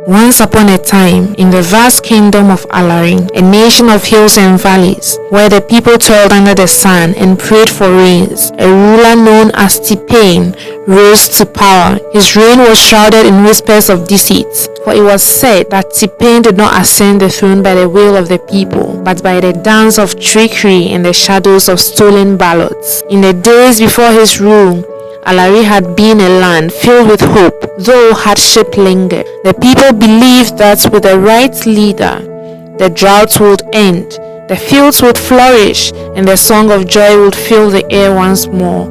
Once upon a time, in the vast kingdom of Alarin, a nation of hills and valleys, where the people toiled under the sun and prayed for rains, a ruler known as T-Pain rose to power. His reign was shrouded in whispers of deceit, for it was said that T-Pain did not ascend the throne by the will of the people, but by the dance of trickery and the shadows of stolen ballots. In the days before his rule, Alari had been a land filled with hope, though hardship lingered. The people believed that with the right leader, the drought would end, the fields would flourish, and the song of joy would fill the air once more.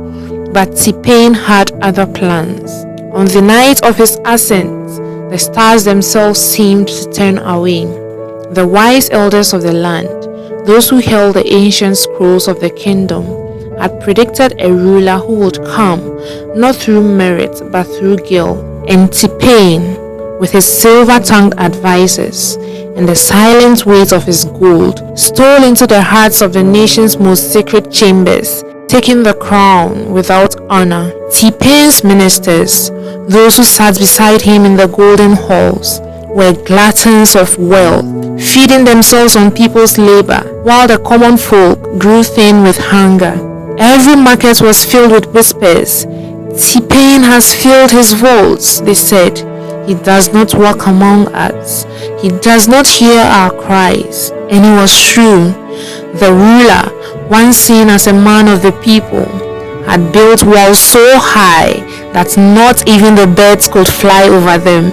But T-Pain had other plans. On the night of his ascent, the stars themselves seemed to turn away. The wise elders of the land, those who held the ancient scrolls of the kingdom, had predicted a ruler who would come not through merit but through guilt. And T-Pain, with his silver-tongued advisors and the silent weight of his gold, stole into the hearts of the nation's most secret chambers, taking the crown without honor. T-Pain's ministers, those who sat beside him in the golden halls, were gluttons of wealth, feeding themselves on people's labor, while the common folk grew thin with hunger. Every market was filled with whispers. T-Pain has filled his vaults, they said. He does not walk among us. He does not hear our cries. And it was true. The ruler, once seen as a man of the people, had built walls so high that not even the birds could fly over them.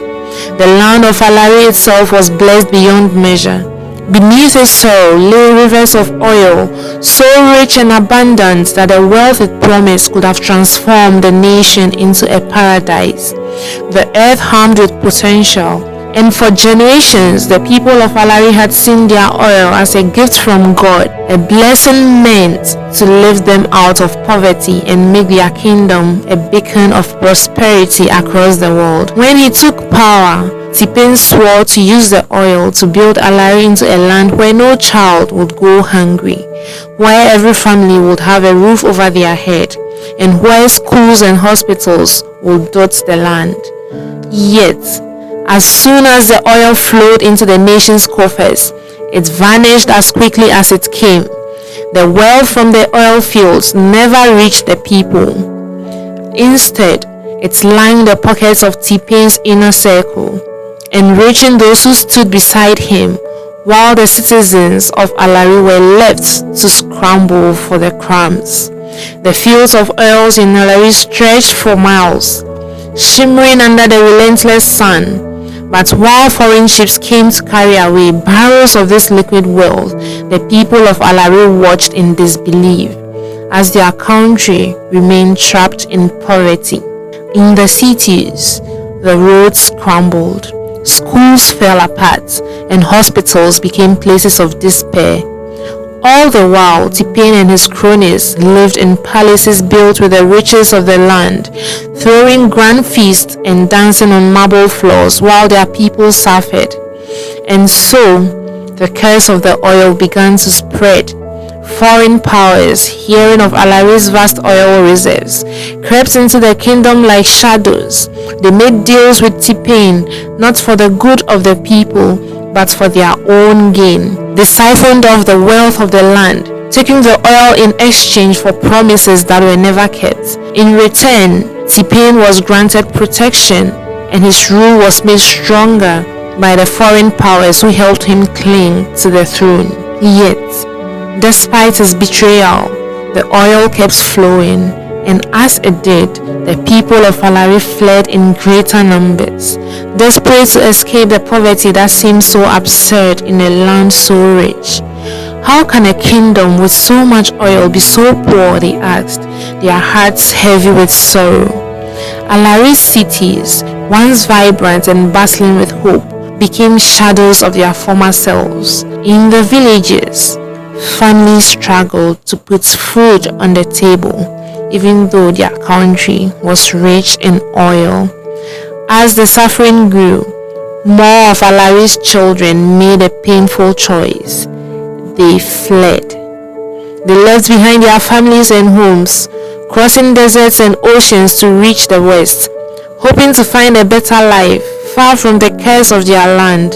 The land of Alari itself was blessed beyond measure. Beneath its soil lay rivers of oil, so rich and abundant that the wealth it promised could have transformed the nation into a paradise. The earth hummed with potential, and for generations the people of Alari had seen their oil as a gift from God, a blessing meant to lift them out of poverty and make their kingdom a beacon of prosperity across the world. When he took power, T-Pain swore to use the oil to build Alari into a land where no child would go hungry, where every family would have a roof over their head, and where schools and hospitals would dot the land. Yet, as soon as the oil flowed into the nation's coffers, it vanished as quickly as it came. The wealth from the oil fields never reached the people. Instead, it lined the pockets of T-Pain's inner circle, enriching those who stood beside him, while the citizens of Alari were left to scramble for the crumbs. The fields of oils in Alari stretched for miles, shimmering under the relentless sun. But while foreign ships came to carry away barrels of this liquid wealth, the people of Alari watched in disbelief as their country remained trapped in poverty. In the cities, the roads crumbled, schools fell apart, and hospitals became places of despair. All the while, T-Pain and his cronies lived in palaces built with the riches of the land, throwing grand feasts and dancing on marble floors while their people suffered. And so, the curse of the oil began to spread. Foreign powers, hearing of Alari's vast oil reserves, crept into the kingdom like shadows. They made deals with T-Pain, not for the good of the people, but for their own gain. They siphoned off the wealth of the land, taking the oil in exchange for promises that were never kept. In return, T-Pain was granted protection, and his rule was made stronger by the foreign powers who helped him cling to the throne. Yet, despite his betrayal, the oil kept flowing, and as it did, the people of Alari fled in greater numbers, desperate to escape the poverty that seemed so absurd in a land so rich. How can a kingdom with so much oil be so poor, they asked, their hearts heavy with sorrow. Alari's cities, once vibrant and bustling with hope, became shadows of their former selves. In the villages, families struggled to put food on the table, even though their country was rich in oil. As the suffering grew, more of Alari's children made a painful choice. They fled. They left behind their families and homes, crossing deserts and oceans to reach the west, hoping to find a better life far from the curse of their land.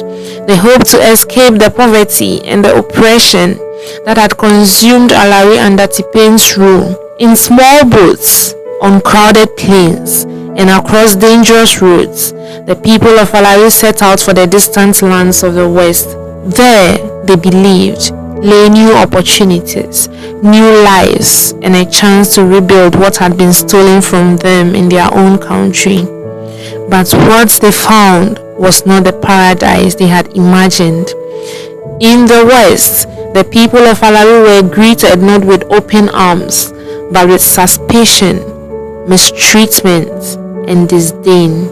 They hoped to escape the poverty and the oppression that had consumed Alari under T-Pain's rule. In small boats, on crowded plains, and across dangerous roads, the people of Alari set out for the distant lands of the West. There, they believed, lay new opportunities, new lives, and a chance to rebuild what had been stolen from them in their own country. But what they found was not the paradise they had imagined. In the West, the people of Alari were greeted not with open arms, but with suspicion, mistreatment, and disdain.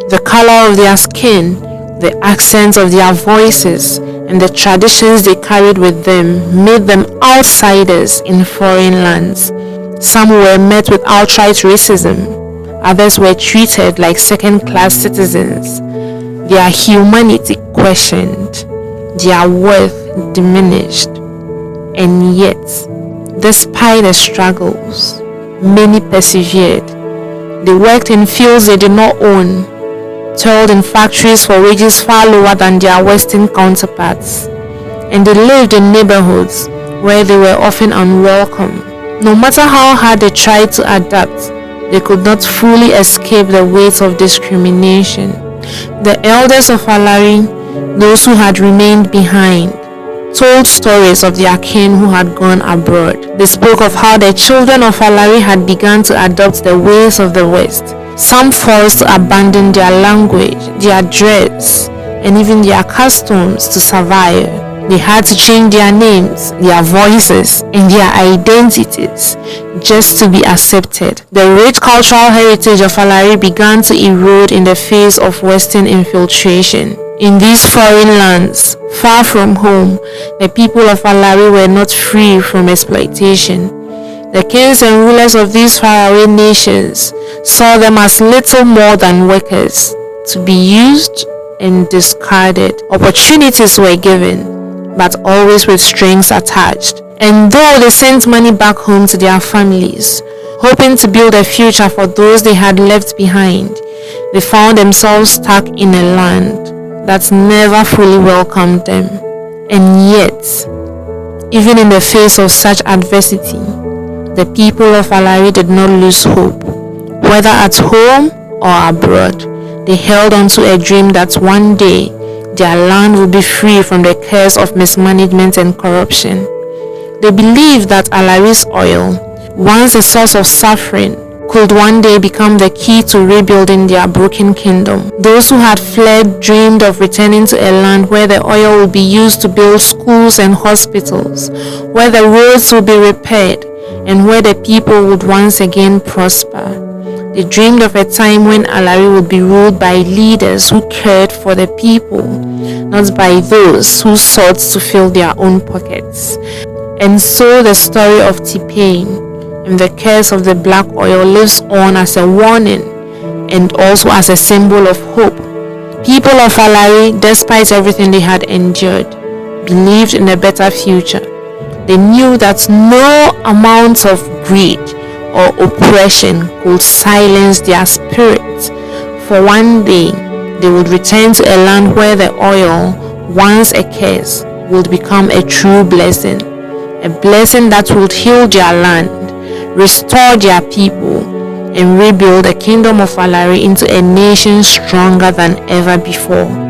The color of their skin, the accents of their voices, and the traditions they carried with them made them outsiders in foreign lands. Some were met with outright racism. Others were treated like second-class citizens. Their humanity questioned, their worth diminished. And yet, despite the struggles, many persevered. They worked in fields they did not own, toiled in factories for wages far lower than their Western counterparts, and they lived in neighborhoods where they were often unwelcome. No matter how hard they tried to adapt, they could not fully escape the weight of discrimination. The elders of Alari, those who had remained behind, told stories of their kin who had gone abroad. They spoke of how the children of Alari had begun to adopt the ways of the West. Some forced to abandon their language, their dress, and even their customs to survive. They had to change their names, their voices, and their identities just to be accepted. The rich cultural heritage of Alari began to erode in the face of Western infiltration. In these foreign lands, far from home, the people of Alari were not free from exploitation. The kings and rulers of these faraway nations saw them as little more than workers, to be used and discarded. Opportunities were given, but always with strings attached. And though they sent money back home to their families, hoping to build a future for those they had left behind, they found themselves stuck in a land that never fully welcomed them. And yet, even in the face of such adversity, the people of Alari did not lose hope. Whether at home or abroad, they held on to a dream that one day their land would be free from the curse of mismanagement and corruption. They believed that Alari's oil, once a source of suffering, could one day become the key to rebuilding their broken kingdom. Those who had fled dreamed of returning to a land where the oil would be used to build schools and hospitals, where the roads would be repaired, and where the people would once again prosper. They dreamed of a time when Alari would be ruled by leaders who cared for the people, not by those who sought to fill their own pockets. And so the story of T-Pain and the curse of the black oil lives on as a warning and also as a symbol of hope. People of Alari, despite everything they had endured, believed in a better future. They knew that no amount of greed or oppression could silence their spirits, for one day they would return to a land where the oil, once a curse, would become a true blessing, a blessing that would heal their land, restore their people, and rebuild the kingdom of Alari into a nation stronger than ever before.